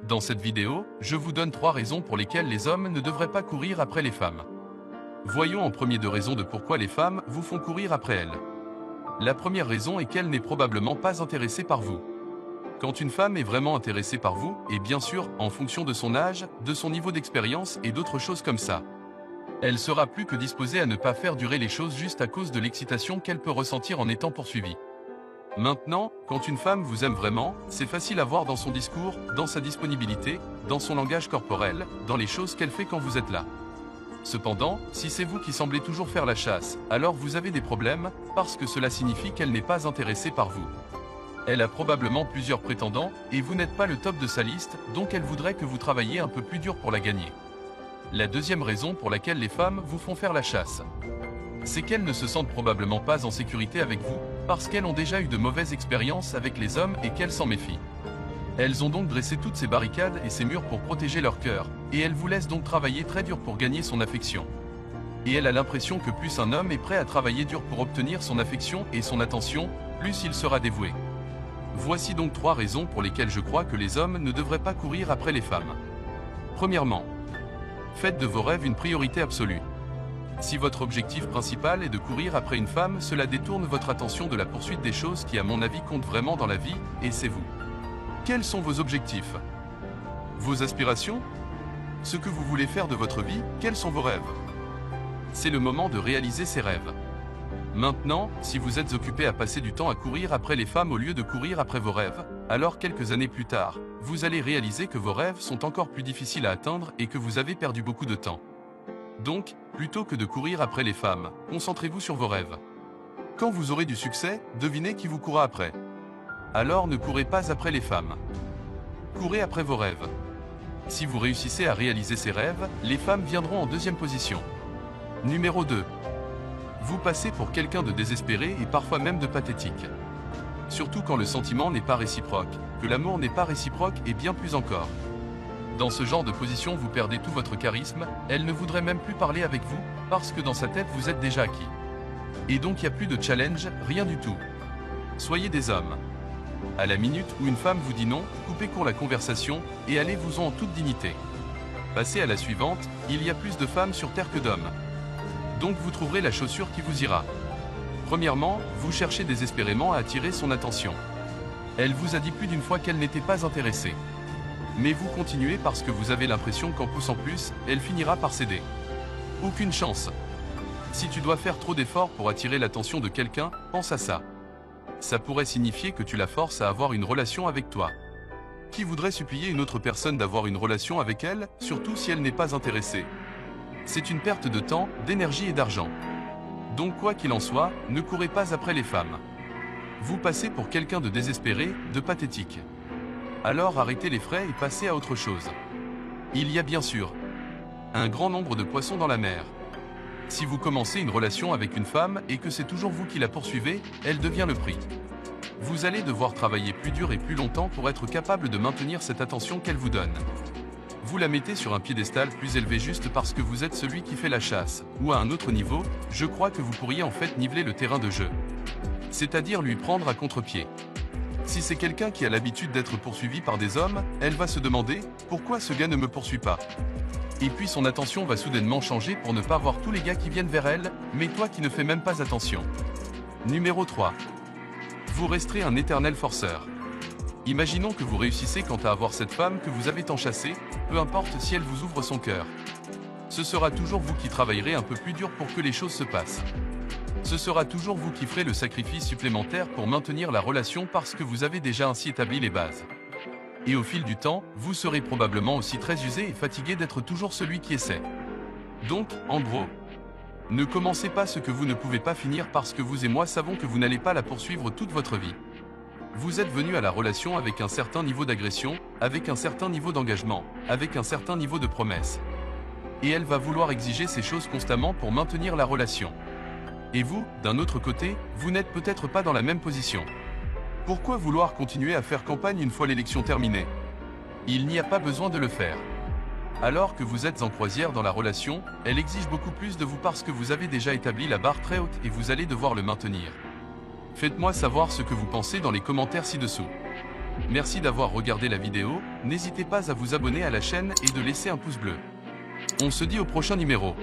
Dans cette vidéo, je vous donne 3 raisons pour lesquelles les hommes ne devraient pas courir après les femmes. Voyons en premier 2 raisons de pourquoi les femmes vous font courir après elles. La première raison est qu'elle n'est probablement pas intéressée par vous. Quand une femme est vraiment intéressée par vous, et bien sûr, en fonction de son âge, de son niveau d'expérience et d'autres choses comme ça, elle sera plus que disposée à ne pas faire durer les choses juste à cause de l'excitation qu'elle peut ressentir en étant poursuivie. Maintenant, quand une femme vous aime vraiment, c'est facile à voir dans son discours, dans sa disponibilité, dans son langage corporel, dans les choses qu'elle fait quand vous êtes là. Cependant, si c'est vous qui semblez toujours faire la chasse, alors vous avez des problèmes, parce que cela signifie qu'elle n'est pas intéressée par vous. Elle a probablement plusieurs prétendants, et vous n'êtes pas le top de sa liste, donc elle voudrait que vous travailliez un peu plus dur pour la gagner. La deuxième raison pour laquelle les femmes vous font faire la chasse, c'est qu'elles ne se sentent probablement pas en sécurité avec vous, parce qu'elles ont déjà eu de mauvaises expériences avec les hommes et qu'elles s'en méfient. Elles ont donc dressé toutes ces barricades et ces murs pour protéger leur cœur, et elles vous laissent donc travailler très dur pour gagner son affection. Et elle a l'impression que plus un homme est prêt à travailler dur pour obtenir son affection et son attention, plus il sera dévoué. Voici donc 3 raisons pour lesquelles je crois que les hommes ne devraient pas courir après les femmes. Premièrement, faites de vos rêves une priorité absolue. Si votre objectif principal est de courir après une femme, cela détourne votre attention de la poursuite des choses qui à mon avis comptent vraiment dans la vie, et c'est vous. Quels sont vos objectifs? Vos aspirations? Ce que vous voulez faire de votre vie, quels sont vos rêves? C'est le moment de réaliser ces rêves. Maintenant, si vous êtes occupé à passer du temps à courir après les femmes au lieu de courir après vos rêves, alors quelques années plus tard, vous allez réaliser que vos rêves sont encore plus difficiles à atteindre et que vous avez perdu beaucoup de temps. Donc, plutôt que de courir après les femmes, concentrez-vous sur vos rêves. Quand vous aurez du succès, devinez qui vous courra après. Alors ne courez pas après les femmes. Courez après vos rêves. Si vous réussissez à réaliser ces rêves, les femmes viendront en deuxième position. Numéro 2. Vous passez pour quelqu'un de désespéré et parfois même de pathétique. Surtout quand le sentiment n'est pas réciproque, que l'amour n'est pas réciproque et bien plus encore. Dans ce genre de position, vous perdez tout votre charisme, elle ne voudrait même plus parler avec vous, parce que dans sa tête vous êtes déjà acquis. Et donc il n'y a plus de challenge, rien du tout. Soyez des hommes. À la minute où une femme vous dit non, coupez court la conversation, et allez-vous-en en toute dignité. Passez à la suivante, il y a plus de femmes sur Terre que d'hommes. Donc vous trouverez la chaussure qui vous ira. Premièrement, vous cherchez désespérément à attirer son attention. Elle vous a dit plus d'une fois qu'elle n'était pas intéressée. Mais vous continuez parce que vous avez l'impression qu'en poussant plus, elle finira par céder. Aucune chance. Si tu dois faire trop d'efforts pour attirer l'attention de quelqu'un, pense à ça. Ça pourrait signifier que tu la forces à avoir une relation avec toi. Qui voudrait supplier une autre personne d'avoir une relation avec elle, surtout si elle n'est pas intéressée? C'est une perte de temps, d'énergie et d'argent. Donc quoi qu'il en soit, ne courez pas après les femmes. Vous passez pour quelqu'un de désespéré, de pathétique. Alors arrêtez les frais et passez à autre chose. Il y a bien sûr un grand nombre de poissons dans la mer. Si vous commencez une relation avec une femme et que c'est toujours vous qui la poursuivez, elle devient le prix. Vous allez devoir travailler plus dur et plus longtemps pour être capable de maintenir cette attention qu'elle vous donne. Vous la mettez sur un piédestal plus élevé juste parce que vous êtes celui qui fait la chasse, ou à un autre niveau, je crois que vous pourriez en fait niveler le terrain de jeu. C'est-à-dire lui prendre à contre-pied. Si c'est quelqu'un qui a l'habitude d'être poursuivi par des hommes, elle va se demander « Pourquoi ce gars ne me poursuit pas ?» Et puis son attention va soudainement changer pour ne pas voir tous les gars qui viennent vers elle, mais toi qui ne fais même pas attention. Numéro 3. Vous resterez un éternel forceur. Imaginons que vous réussissez quant à avoir cette femme que vous avez tant chassée, peu importe si elle vous ouvre son cœur. Ce sera toujours vous qui travaillerez un peu plus dur pour que les choses se passent. Ce sera toujours vous qui ferez le sacrifice supplémentaire pour maintenir la relation parce que vous avez déjà ainsi établi les bases. Et au fil du temps, vous serez probablement aussi très usé et fatigué d'être toujours celui qui essaie. Donc, en gros, ne commencez pas ce que vous ne pouvez pas finir parce que vous et moi savons que vous n'allez pas la poursuivre toute votre vie. Vous êtes venu à la relation avec un certain niveau d'agression, avec un certain niveau d'engagement, avec un certain niveau de promesse. Et elle va vouloir exiger ces choses constamment pour maintenir la relation. Et vous, d'un autre côté, vous n'êtes peut-être pas dans la même position. Pourquoi vouloir continuer à faire campagne une fois l'élection terminée? Il n'y a pas besoin de le faire. Alors que vous êtes en croisière dans la relation, elle exige beaucoup plus de vous parce que vous avez déjà établi la barre très haute et vous allez devoir le maintenir. Faites-moi savoir ce que vous pensez dans les commentaires ci-dessous. Merci d'avoir regardé la vidéo, n'hésitez pas à vous abonner à la chaîne et de laisser un pouce bleu. On se dit au prochain numéro.